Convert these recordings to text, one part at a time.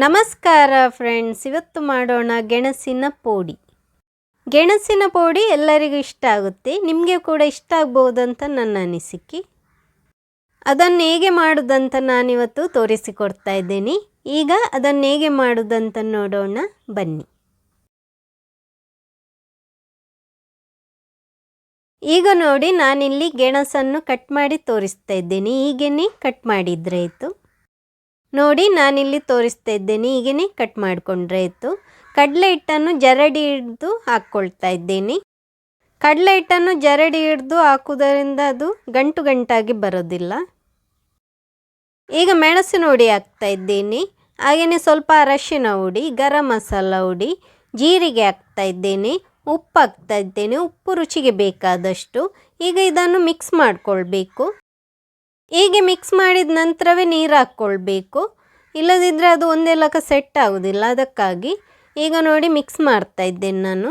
ನಮಸ್ಕಾರ ಫ್ರೆಂಡ್ಸ್, ಇವತ್ತು ಮಾಡೋಣ ಗೆಣಸಿನ ಪೋಡಿ. ಗೆಣಸಿನ ಪೋಡಿ ಎಲ್ಲರಿಗೂ ಇಷ್ಟ ಆಗುತ್ತೆ, ನಿಮಗೆ ಕೂಡ ಇಷ್ಟ ಆಗ್ಬೋದಂತ ನನ್ನ ಅನಿಸಿಕೆ. ಅದನ್ನು ಹೇಗೆ ಮಾಡೋದಂತ ನಾನಿವತ್ತು ತೋರಿಸಿಕೊಡ್ತಾ ಇದ್ದೀನಿ. ಈಗ ಅದನ್ನು ಹೇಗೆ ಮಾಡೋದಂತ ನೋಡೋಣ ಬನ್ನಿ. ಈಗ ನೋಡಿ, ನಾನಿಲ್ಲಿ ಗೆಣಸನ್ನು ಕಟ್ ಮಾಡಿ ತೋರಿಸ್ತಾ ಇದ್ದೇನೆ. ಹೀಗೇ ಕಟ್ ಮಾಡಿದರೆ ಆಯಿತು. ನೋಡಿ, ನಾನಿಲ್ಲಿ ತೋರಿಸ್ತಾ ಇದ್ದೇನೆ, ಹೀಗೇ ಕಟ್ ಮಾಡಿಕೊಂಡ್ರೆ ಆಯಿತು. ಕಡಲೆ ಹಿಟ್ಟನ್ನು ಜರಡಿ ಹಿಡಿದು ಹಾಕ್ಕೊಳ್ತಾ ಇದ್ದೀನಿ. ಕಡಲೆ ಹಿಟ್ಟನ್ನು ಜರಡಿ ಹಿಡಿದು ಹಾಕುವುದರಿಂದ ಅದು ಗಂಟು ಗಂಟಾಗಿ ಬರೋದಿಲ್ಲ. ಈಗ ಮೆಣಸಿನ ಹುಡಿ ಹಾಕ್ತಾ ಇದ್ದೀನಿ, ಹಾಗೆಯೇ ಸ್ವಲ್ಪ ಅರಶಿನ ಹುಡಿ, ಗರಂ ಮಸಾಲ ಹುಡಿ, ಜೀರಿಗೆ ಹಾಕ್ತಾ ಇದ್ದೇನೆ, ಉಪ್ಪು ಹಾಕ್ತಾ ಇದ್ದೇನೆ, ಉಪ್ಪು ರುಚಿಗೆ ಬೇಕಾದಷ್ಟು. ಈಗ ಇದನ್ನು ಮಿಕ್ಸ್ ಮಾಡಿಕೊಳ್ಬೇಕು. ಹೀಗೆ ಮಿಕ್ಸ್ ಮಾಡಿದ ನಂತರವೇ ನೀರು ಹಾಕ್ಕೊಳ್ಬೇಕು, ಇಲ್ಲದಿದ್ದರೆ ಅದು ಒಂದೇ ಲಕ ಸೆಟ್ ಆಗೋದಿಲ್ಲ. ಅದಕ್ಕಾಗಿ ಈಗ ನೋಡಿ ಮಿಕ್ಸ್ ಮಾಡ್ತಾ ಇದ್ದೇನೆ ನಾನು.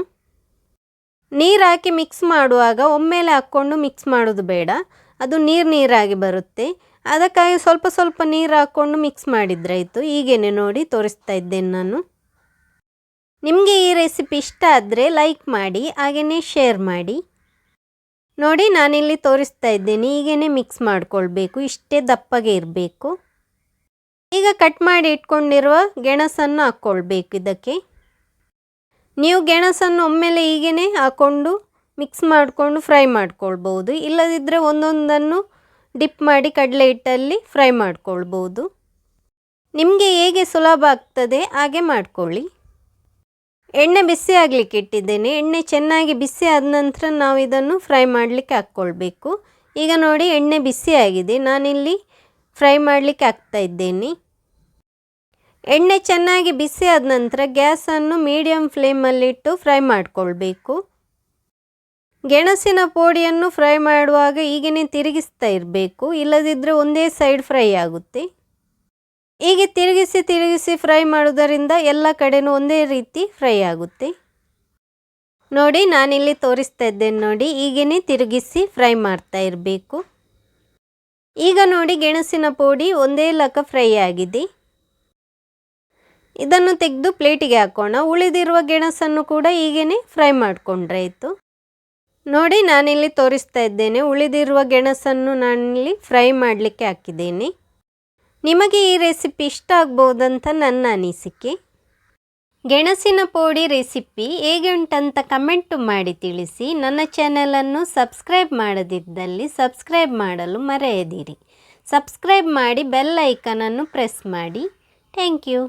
ನೀರು ಹಾಕಿ ಮಿಕ್ಸ್ ಮಾಡುವಾಗ ಒಮ್ಮೆಲೆ ಹಾಕ್ಕೊಂಡು ಮಿಕ್ಸ್ ಮಾಡೋದು ಬೇಡ, ಅದು ನೀರಾಗಿ ಬರುತ್ತೆ. ಅದಕ್ಕಾಗಿ ಸ್ವಲ್ಪ ಸ್ವಲ್ಪ ನೀರು ಹಾಕ್ಕೊಂಡು ಮಿಕ್ಸ್ ಮಾಡಿದರೆ ಆಯಿತು. ಹೀಗೇ ನೋಡಿ ತೋರಿಸ್ತಾ ಇದ್ದೇನೆ ನಾನು. ನಿಮಗೆ ಈ ರೆಸಿಪಿ ಇಷ್ಟ ಆದರೆ ಲೈಕ್ ಮಾಡಿ, ಹಾಗೆಯೇ ಶೇರ್ ಮಾಡಿ. ನೋಡಿ, ನಾನಿಲ್ಲಿ ತೋರಿಸ್ತಾ ಇದ್ದೀನಿ, ಹೀಗೇ ಮಿಕ್ಸ್ ಮಾಡಿಕೊಳ್ಬೇಕು, ಇಷ್ಟೇ ದಪ್ಪಗೆ ಇರಬೇಕು. ಈಗ ಕಟ್ ಮಾಡಿ ಇಟ್ಕೊಂಡಿರುವ ಗೆಣಸನ್ನು ಹಾಕ್ಕೊಳ್ಬೇಕು ಇದಕ್ಕೆ. ನೀವು ಗೆಣಸನ್ನು ಒಮ್ಮೆಲೆ ಹೀಗೇ ಹಾಕ್ಕೊಂಡು ಮಿಕ್ಸ್ ಮಾಡಿಕೊಂಡು ಫ್ರೈ ಮಾಡ್ಕೊಳ್ಬೋದು, ಇಲ್ಲದಿದ್ದರೆ ಒಂದೊಂದನ್ನು ಡಿಪ್ ಮಾಡಿ ಕಡಲೆ ಹಿಟ್ಟಲ್ಲಿ ಫ್ರೈ ಮಾಡ್ಕೊಳ್ಬೋದು. ನಿಮಗೆ ಹೇಗೆ ಸುಲಭ ಆಗ್ತದೆ ಹಾಗೆ ಮಾಡ್ಕೊಳ್ಳಿ. ಎಣ್ಣೆ ಬಿಸಿ ಆಗಲಿಕ್ಕೆ ಇಟ್ಟಿದ್ದೇನೆ. ಎಣ್ಣೆ ಚೆನ್ನಾಗಿ ಬಿಸಿ ಆದ ನಂತರ ನಾವು ಇದನ್ನು ಫ್ರೈ ಮಾಡಲಿಕ್ಕೆ ಹಾಕ್ಕೊಳ್ಬೇಕು. ಈಗ ನೋಡಿ, ಎಣ್ಣೆ ಬಿಸಿ ಆಗಿದೆ, ನಾನಿಲ್ಲಿ ಫ್ರೈ ಮಾಡಲಿಕ್ಕೆ ಹಾಕ್ತಾ ಇದ್ದೇನೆ. ಎಣ್ಣೆ ಚೆನ್ನಾಗಿ ಬಿಸಿ ಆದ ನಂತರ ಗ್ಯಾಸನ್ನು ಮೀಡಿಯಮ್ ಫ್ಲೇಮಲ್ಲಿಟ್ಟು ಫ್ರೈ ಮಾಡಿಕೊಳ್ಬೇಕು. ಗೆಣಸಿನ ಪೋಡಿಯನ್ನು ಫ್ರೈ ಮಾಡುವಾಗ ಹೀಗೇ ತಿರುಗಿಸ್ತಾ ಇರಬೇಕು, ಇಲ್ಲದಿದ್ದರೆ ಒಂದೇ ಸೈಡ್ ಫ್ರೈ ಆಗುತ್ತೆ. ಹೀಗೆ ತಿರುಗಿಸಿ ಫ್ರೈ ಮಾಡೋದರಿಂದ ಎಲ್ಲ ಕಡೆನೂ ಒಂದೇ ರೀತಿ ಫ್ರೈ ಆಗುತ್ತೆ. ನೋಡಿ, ನಾನಿಲ್ಲಿ ತೋರಿಸ್ತಾ ಇದ್ದೇನೆ ನೋಡಿ, ಹೀಗೇ ತಿರುಗಿಸಿ ಫ್ರೈ ಮಾಡ್ತಾ ಇರಬೇಕು. ಈಗ ನೋಡಿ, ಗೆಣಸಿನ ಪೋಡಿ ಒಂದೇ ಲಕ ಫ್ರೈ ಆಗಿದೆ. ಇದನ್ನು ತೆಗೆದು ಪ್ಲೇಟಿಗೆ ಹಾಕೋಣ. ಉಳಿದಿರುವ ಗೆಣಸನ್ನು ಕೂಡ ಹೀಗೇ ಫ್ರೈ ಮಾಡಿಕೊಂಡ್ರೆ ಆಯಿತು. ನೋಡಿ, ನಾನಿಲ್ಲಿ ತೋರಿಸ್ತಾ ಇದ್ದೇನೆ, ಉಳಿದಿರುವ ಗೆಣಸನ್ನು ನಾನಿಲ್ಲಿ ಫ್ರೈ ಮಾಡಲಿಕ್ಕೆ ಹಾಕಿದ್ದೇನೆ. ನಿಮಗೆ ಈ ರೆಸಿಪಿ ಇಷ್ಟ ಆಗ್ಬೋದಂತ ನನ್ನ ಅನಿಸಿಕೆ. ಗೆಣಸಿನ ಪೋಡಿ ರೆಸಿಪಿ ಹೇಗೆ ಉಂಟಂತ ಕಮೆಂಟು ಮಾಡಿ ತಿಳಿಸಿ. ನನ್ನ ಚಾನಲನ್ನು ಸಬ್ಸ್ಕ್ರೈಬ್ ಮಾಡದಿದ್ದಲ್ಲಿ ಸಬ್ಸ್ಕ್ರೈಬ್ ಮಾಡಲು ಮರೆಯದಿರಿ. ಸಬ್ಸ್ಕ್ರೈಬ್ ಮಾಡಿ ಬೆಲ್ ಐಕನನ್ನು ಪ್ರೆಸ್ ಮಾಡಿ. Thank you.